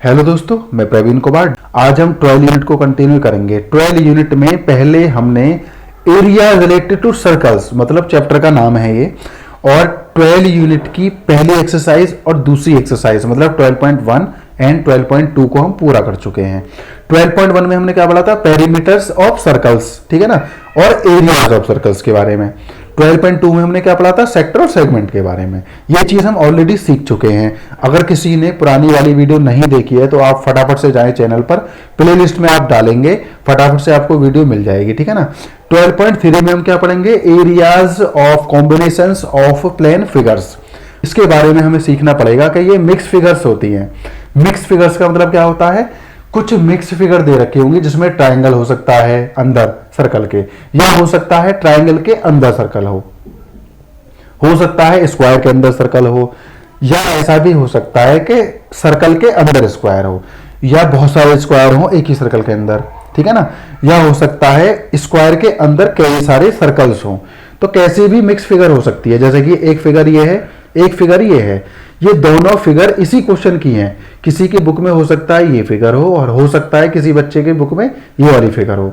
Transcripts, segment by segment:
Hello दोस्तों, मैं प्रवीण कुमार। आज हम 12 यूनिट को कंटिन्यू करेंगे। 12 यूनिट में पहले हमने एरिया रिलेटेड टू सर्कल्स मतलब चैप्टर का नाम है ये, और 12 यूनिट की पहली एक्सरसाइज और दूसरी एक्सरसाइज मतलब 12.1 एंड 12.2 को हम पूरा कर चुके हैं। 12.1 में हमने क्या पढ़ा था? पेरीमीटर्स ऑफ सर्कल्स, ठीक है ना, और एरियाज ऑफ सर्कल्स के बारे में। 12.2 में हमने क्या पढ़ा था? सेक्टर और सेगमेंट के बारे में। ये चीज हम ऑलरेडी सीख चुके हैं। अगर किसी ने पुरानी वाली वीडियो नहीं देखी है तो आप फटाफट से जाएं चैनल पर, प्लेलिस्ट में आप डालेंगे, फटाफट से आपको वीडियो मिल जाएगी, ठीक है ना। 12.3 में हम क्या पढ़ेंगे? Areas of combinations of plane figures. इसके बारे में हमें सीखना पड़ेगा कि ये मिक्स फिगर्स होती हैं। मिक्स फिगर्स का मतलब क्या होता है? कुछ मिक्स फिगर दे रखी होंगी जिसमें ट्रायंगल हो सकता है अंदर सर्कल के, या हो सकता है ट्रायंगल के अंदर सर्कल हो सकता है स्क्वायर के अंदर सर्कल हो, या ऐसा भी हो सकता है कि सर्कल के अंदर स्क्वायर हो, या बहुत सारे स्क्वायर हो एक ही सर्कल के अंदर, ठीक है ना, या हो सकता है स्क्वायर के अंदर कई सारे सर्कल्स हो। तो कैसी भी मिक्स फिगर हो सकती है, जैसे कि एक फिगर ये है, एक फिगर ये है। ये दोनों फिगर इसी क्वेश्चन की हैं। किसी की बुक में हो सकता है ये फिगर हो, और हो सकता है किसी बच्चे के बुक में ये वाली फिगर हो।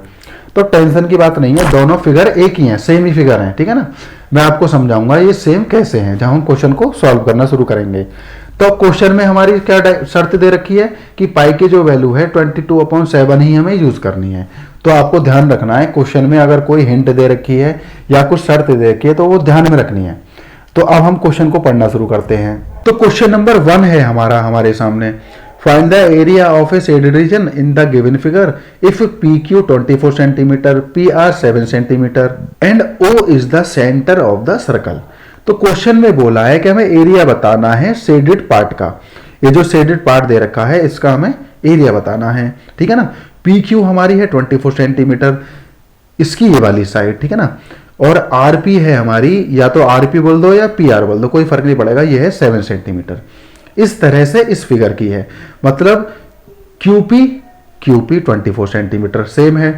तो टेंशन की बात नहीं है, दोनों फिगर एक ही हैं, सेम ही फिगर हैं, ठीक है ना। मैं आपको समझाऊंगा ये सेम कैसे हैं जब हम क्वेश्चन को सॉल्व करना शुरू करेंगे। तो क्वेश्चन में हमारी क्या शर्त दे रखी है कि पाई की जो वैल्यू है 22/7 ही हमें यूज करनी है। तो आपको ध्यान रखना है, क्वेश्चन में अगर कोई हिंट दे रखी है या कुछ शर्त दे रखी है तो वो ध्यान में रखनी है। तो अब हम क्वेश्चन को पढ़ना शुरू करते हैं। तो क्वेश्चन नंबर 1 है हमारे सामने। Find the area of A shaded region in the given figure if PQ 24 centimetre, PR 7 centimetre and O is the centre of the circle. तो क्वेश्चन में बोला है कि हमें एरिया बताना है शेडेड पार्ट का। ये जो शेडेड पार्ट दे रखा है इसका हमें एरिया बताना है, ठीक है ना। PQ हमारी है 24 सेंटीमीटर, इसकी ये वाली साइड, ठीक है ना, और RP है हमारी, या तो RP बोल दो या PR बोल दो, कोई फर्क नहीं पड़ेगा, ये है 7 सेंटीमीटर। इस तरह से इस फिगर की है, मतलब QP 24 सेंटीमीटर सेम है,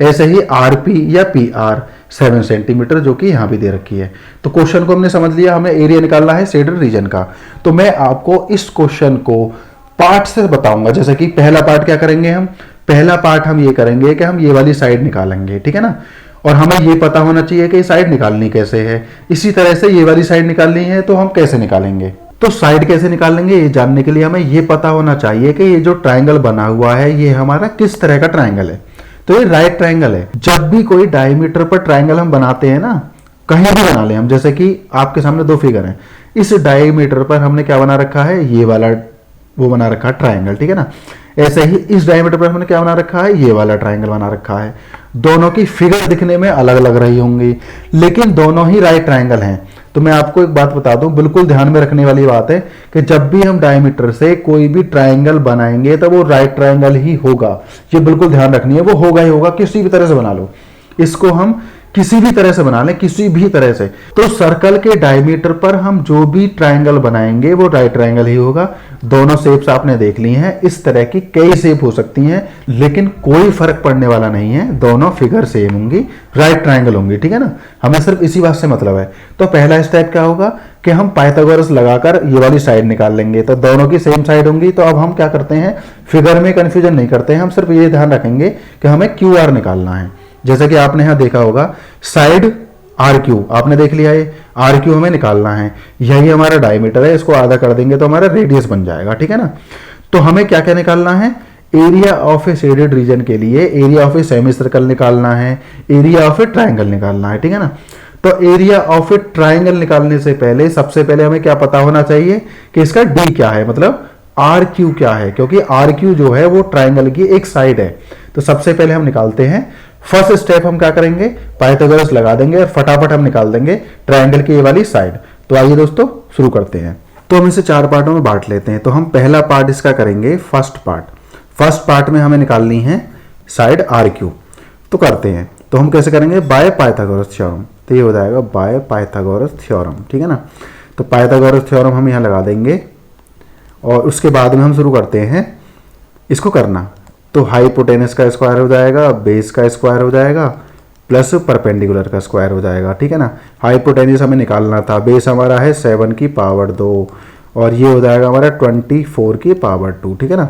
ऐसे ही RP या PR 7 सेंटीमीटर जो कि यहां भी दे रखी है। तो क्वेश्चन को हमने समझ लिया, हमें एरिया निकालना है शेडेड रीजन का। तो मैं आपको इस क्वेश्चन को पार्ट से बताऊंगा। जैसे कि पहला पार्ट क्या करेंगे हम? पहला पार्ट हम ये करेंगे कि हम ये वाली साइड निकालेंगे, ठीक है ना, और हमें ये पता होना चाहिए कि साइड निकालनी कैसे है। इसी तरह से ये वाली साइड निकालनी है तो हम कैसे निकालेंगे? तो साइड कैसे निकालेंगे ये जानने के लिए हमें ये पता होना चाहिए कि ये जो ट्रायंगल बना हुआ है ये हमारा किस तरह का ट्रायंगल है। तो ये राइट ट्रायंगल है। जब भी कोई डायमीटर पर ट्रायंगल हम बनाते हैं ना, कहीं भी बना लें हम, जैसे कि आपके सामने दो फिगर हैं, इस डायमीटर पर हमने क्या बना रखा है? ये वाला वो बना रखा है ट्रायंगल, ठीक है ना। ऐसे ही इस डायमीटर पर हमने क्या बना रखा है? ये वाला ट्रायंगल बना रखा है। दोनों की फिगर दिखने में अलग अलग रही होंगी, लेकिन दोनों ही राइट ट्रायंगल हैं। तो मैं आपको एक बात बता दूं, बिल्कुल ध्यान में रखने वाली बात है कि जब भी हम डायमीटर से कोई भी ट्रायंगल बनाएंगे तो वो राइट ट्रायंगल ही होगा। ये बिल्कुल ध्यान रखनी है, वो होगा ही होगा, किसी भी तरह से बना लो इसको, हम किसी भी तरह से बना लें, किसी भी तरह से। तो सर्कल के डायमीटर पर हम जो भी ट्रायंगल बनाएंगे वो राइट ट्रायंगल ही होगा। दोनों शेप्स आपने देख ली हैं, इस तरह की कई शेप हो सकती हैं, लेकिन कोई फर्क पड़ने वाला नहीं है, दोनों फिगर सेम होंगी, राइट ट्रायंगल होंगी, ठीक है ना। हमें सिर्फ इसी बात से मतलब है। तो पहला स्टेप क्या होगा कि हम पाइथागोरस लगाकर ये वाली साइड निकाल लेंगे, तो दोनों की सेम साइड होंगी। तो अब हम क्या करते हैं, फिगर में कंफ्यूजन नहीं करते हैं, हम सिर्फ ये ध्यान रखेंगे कि हमें QR निकालना है। जैसे कि आपने यहां देखा होगा साइड RQ, आपने देख लिया है, RQ हमें निकालना है। यही हमारा डायमीटर है, इसको आधा कर देंगे तो हमारा रेडियस बन जाएगा, ठीक है ना। तो हमें क्या क्या निकालना है? Area of A shaded region के लिए area of a semi circle निकालना है, एरिया ऑफ ए ट्राइंगल निकालना है, ठीक है ना। तो एरिया ऑफ ए ट्राइंगल निकालने से पहले सबसे पहले हमें क्या पता होना चाहिए कि इसका D क्या है, मतलब RQ क्या है, क्योंकि RQ जो है वो ट्राइंगल की एक साइड है। तो सबसे पहले हम निकालते हैं। फर्स्ट स्टेप हम क्या करेंगे? पाइथागोरस लगा देंगे और फटाफट हम निकाल देंगे ट्रायंगल की ये वाली साइड। तो आइए दोस्तों शुरू करते हैं। तो हम इसे 4 पार्टों में बांट लेते हैं। तो हम पहला पार्ट इसका करेंगे फर्स्ट पार्ट में हमें निकालनी है साइड RQ। तो करते हैं। तो हम कैसे करेंगे? By Pythagoras theorem. तो ये हो जाएगा बाय पाइथागोरस थ्योरम, ठीक है ना। तो पाइथागोरस थ्योरम हम यहाँ लगा देंगे और उसके बाद में हम शुरू करते हैं इसको करना। तो हाइपोटेनस का स्क्वायर हो जाएगा, बेस का स्क्वायर हो जाएगा, प्लस परपेंडिकुलर का स्क्वायर हो जाएगा, ठीक है ना। हाइपोटेनस हमें निकालना था, बेस हमारा है 7 की पावर 2 और ये हो जाएगा हमारा 24 की पावर 2, ठीक है ना।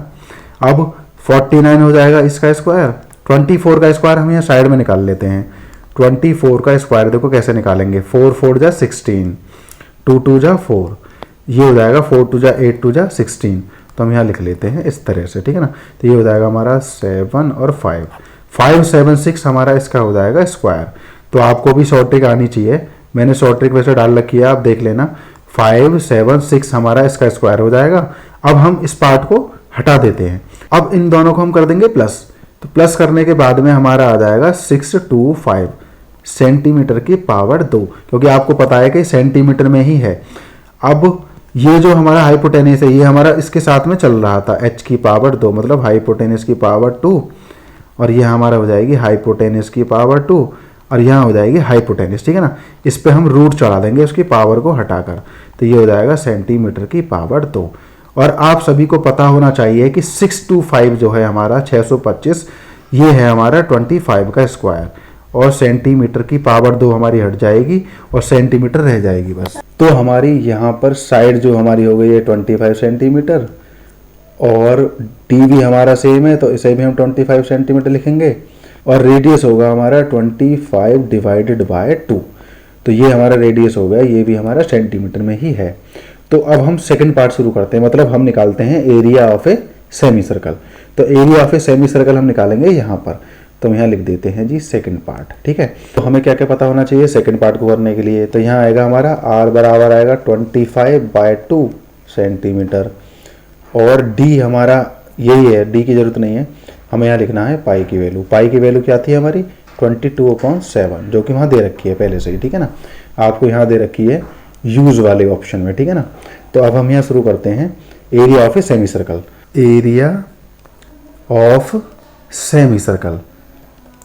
अब 49 हो जाएगा इसका स्क्वायर, 24 का स्क्वायर हम यहाँ साइड में निकाल लेते हैं। 24 का स्क्वायर देखो कैसे निकालेंगे, 4 4 जा 16, 2 2 जा 4, ये हो जाएगा 4 2 जा 8 2 जा 16। तो हम यहाँ लिख लेते हैं इस तरह से, ठीक है ना। तो ये हो जाएगा हमारा 7 और 5, 5 7 6 हमारा इसका हो जाएगा स्क्वायर। तो आपको भी शॉर्ट ट्रिक आनी चाहिए, मैंने शॉर्ट ट्रिक वैसे डाल रखी है, आप देख लेना। 5 7 6 हमारा इसका स्क्वायर हो जाएगा। अब हम इस पार्ट को हटा देते हैं, अब इन दोनों को हम कर देंगे प्लस। तो प्लस करने के बाद में हमारा आ जाएगा 625 सेंटीमीटर की पावर 2, क्योंकि आपको पता है कि सेंटीमीटर में ही है। अब ये जो हमारा हाइपोटेनस है ये हमारा इसके साथ में चल रहा था, h की पावर 2 मतलब हाइपोटेनस की पावर 2, और ये हमारा हो जाएगी हाइपोटेनस की पावर 2, और यहाँ हो जाएगी हाइपोटेनस, ठीक है ना। इस पे हम रूट चढ़ा देंगे उसकी पावर को हटाकर, तो ये हो जाएगा सेंटीमीटर की पावर 2। और आप सभी को पता होना चाहिए कि 625 जो है हमारा 625, ये है हमारा 25 का स्क्वायर, और सेंटीमीटर की पावर 2 हमारी हट जाएगी और सेंटीमीटर रह जाएगी बस। तो हमारी यहाँ पर साइड जो हमारी हो गई है 25 सेंटीमीटर, और डी भी हमारा सेम है तो इसे भी हम 25 सेंटीमीटर लिखेंगे, और रेडियस होगा हमारा 25 डिवाइडेड बाय 2। तो ये हमारा रेडियस हो गया, ये भी हमारा सेंटीमीटर में ही है। तो अब हम सेकंड पार्ट शुरू करते हैं, मतलब हम निकालते हैं area of a semi circle. तो area of a semi circle हम निकालेंगे यहाँ पर, तो हम यहाँ लिख देते हैं जी सेकंड पार्ट, ठीक है। तो हमें क्या क्या पता होना चाहिए सेकंड पार्ट को करने के लिए। तो यहाँ आएगा हमारा r बराबर आएगा 25/2 सेंटीमीटर, और d हमारा यही है, d की जरूरत नहीं है, हमें यहाँ लिखना है पाई की वैल्यू। पाई की वैल्यू क्या थी हमारी 22/7, जो कि वहाँ दे रखी है पहले से ही, ठीक है ना। आपको यहाँ दे रखी है यूज वाले ऑप्शन में, ठीक है ना। तो अब हम यहाँ शुरू करते हैं area of a semi circle. Area of semi circle,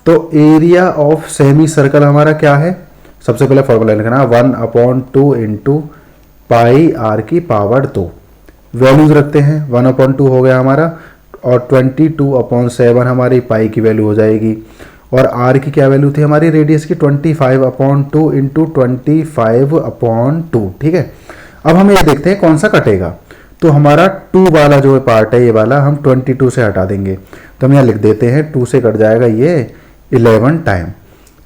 तो एरिया ऑफ सेमी सर्कल हमारा क्या है, सबसे पहले फॉर्मूला लिखना 1/2 इंटू पाई आर की पावर 2। वैल्यूज रखते हैं, 1/2 हो गया हमारा, और 22/7 हमारी पाई की वैल्यू हो जाएगी, और आर की क्या वैल्यू थी हमारी रेडियस की 25/2 इंटू 25/2, ठीक है। अब हम ये देखते हैं कौन सा कटेगा। तो हमारा 2 वाला जो पार्ट है ये वाला हम 22 से हटा देंगे, तो हम यहाँ लिख देते हैं 2 से कट जाएगा ये 11 टाइम।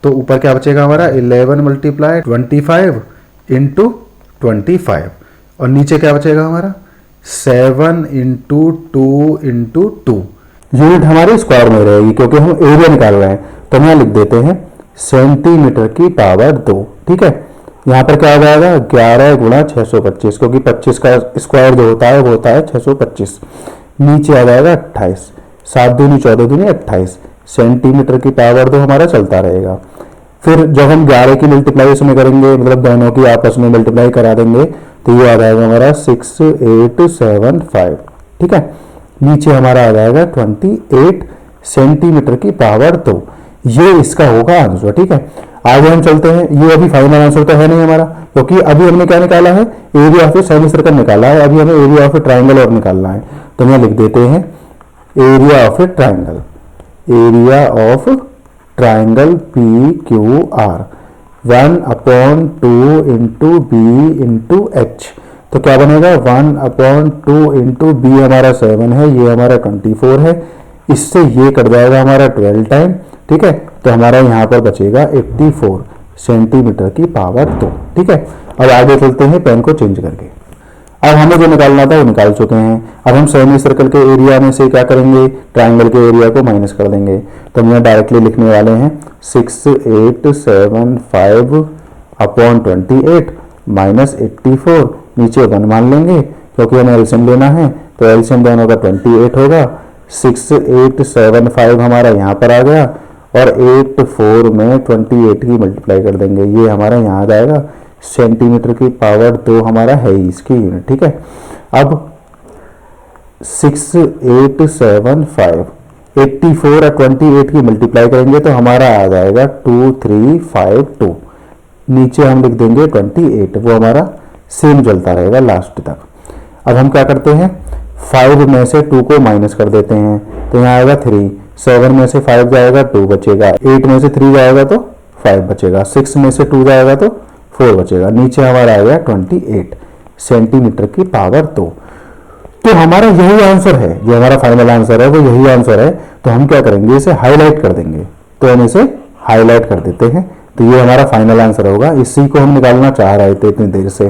तो ऊपर क्या बचेगा हमारा 11 × 25 इंटू 25, और नीचे क्या बचेगा हमारा 7 इंटू 2 इंटू 2। यूनिट हमारे स्क्वायर में रहेगी क्योंकि हम एरिया निकाल रहे हैं, तो हम यहाँ लिख देते हैं सेंटीमीटर की पावर 2, ठीक है। यहाँ पर क्या आ जाएगा 11 × 625, क्योंकि 25 का स्क्वायर जो होता है वो होता है 625। नीचे आ जाएगा 28, 7 दूनी 14 दूनी 28 सेंटीमीटर की पावर 2 हमारा चलता रहेगा। फिर जब हम 11 की मल्टीप्लाई इसमें करेंगे, मतलब दोनों की आपस में मल्टीप्लाई करा देंगे, तो ये आ जाएगा हमारा 6875, ठीक है। नीचे हमारा आ जाएगा 28 सेंटीमीटर की पावर 2। ये इसका होगा आंसर, ठीक है। आगे हम चलते हैं, ये अभी फाइनल आंसर तो है नहीं हमारा, क्योंकि अभी हमने क्या निकाला है area of a semi circle निकाला है, अभी हमें एरिया ऑफ ए ट्राइंगल और निकालना है। तो हम लिख देते हैं area of a triangle, area of triangle P Q R 1/2 into B into H. तो क्या बनेगा 1/2 इंटू बी हमारा 7 है, ये हमारा 24 है, इससे ये कट जाएगा हमारा 12 टाइम, ठीक है। तो हमारा यहाँ पर बचेगा 84 सेंटीमीटर की पावर 2, ठीक है। अब आगे चलते हैं पेन को चेंज करके। अब हमें जो निकालना था वो निकाल चुके हैं। अब हम सेमी सर्कल के एरिया में से क्या करेंगे, ट्राइंगल के एरिया को माइनस कर देंगे। तो हम यहाँ डायरेक्टली लिखने वाले हैं 6875/28 माइनस 84, नीचे 1 मान लेंगे क्योंकि हमें एलसीएम लेना है, तो एलसीएम दोनों का 28 होगा। 6875 हमारा यहाँ पर आ गया, और 84 में 28 की मल्टीप्लाई कर देंगे, ये हमारा यहाँ आ जाएगा सेंटीमीटर की पावर 2 हमारा है इसकी यूनिट, ठीक है। अब 6875 84 और 28 की मल्टीप्लाई करेंगे तो हमारा आ जाएगा 2352, नीचे हम लिख देंगे 28, वो हमारा सेम चलता रहेगा लास्ट तक। अब हम क्या करते हैं 5 में से 2 को माइनस कर देते हैं, तो यहाँ आएगा 3, 7 में से 5 जाएगा 2 बचेगा, 8 में से 3 जाएगा तो 5 बचेगा, 6 में से 2 जाएगा तो 4 बचेगा, नीचे हमारा आ गया 28 सेंटीमीटर की पावर 2। तो हमारा यही आंसर है, जो हमारा फाइनल आंसर है वो यही आंसर है। तो हम क्या करेंगे, इसे हाईलाइट कर देंगे। तो हम इसे हाईलाइट कर देते हैं। तो ये हमारा फाइनल आंसर होगा। इसी को हम निकालना चाह रहे थे इतनी देर से।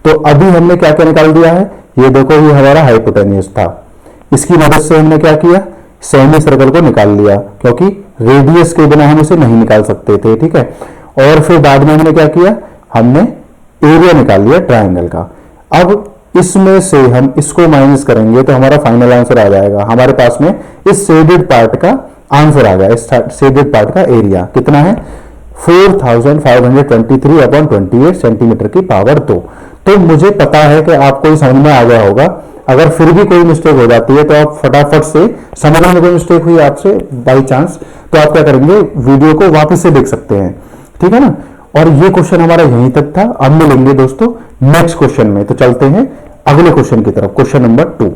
तो अभी हमने क्या क्या निकाल दिया है, ये देखो, ये हमारा हाइपोटेन्यूज था। इसकी मदद से हमने क्या किया, सेमी सर्कल को निकाल लिया, क्योंकि रेडियस के बिना हम इसे नहीं निकाल सकते थे, ठीक है। और फिर बाद में हमने क्या किया, हमने एरिया निकाल लिया ट्राइंगल का। अब इसमें से हम इसको माइनस करेंगे तो हमारा फाइनल आंसर आ जाएगा। हमारे पास में इस शेडेड पार्ट का आंसर आ गया। इस शेडेड पार्ट का एरिया कितना है, 4523/28 सेंटीमीटर की पावर 2। तो मुझे पता है कि आपको समझ में आ गया होगा। अगर फिर भी कोई मिस्टेक हो जाती है तो आप फटाफट से, समझने में कोई मिस्टेक हुई आपसे बाई चांस, तो आप क्या करेंगे, वीडियो को वापस से देख सकते हैं, ठीक है ना। और ये क्वेश्चन हमारा यहीं तक था। अब मिलेंगे दोस्तों नेक्स्ट क्वेश्चन में। तो चलते हैं अगले क्वेश्चन की तरफ, क्वेश्चन नंबर 2।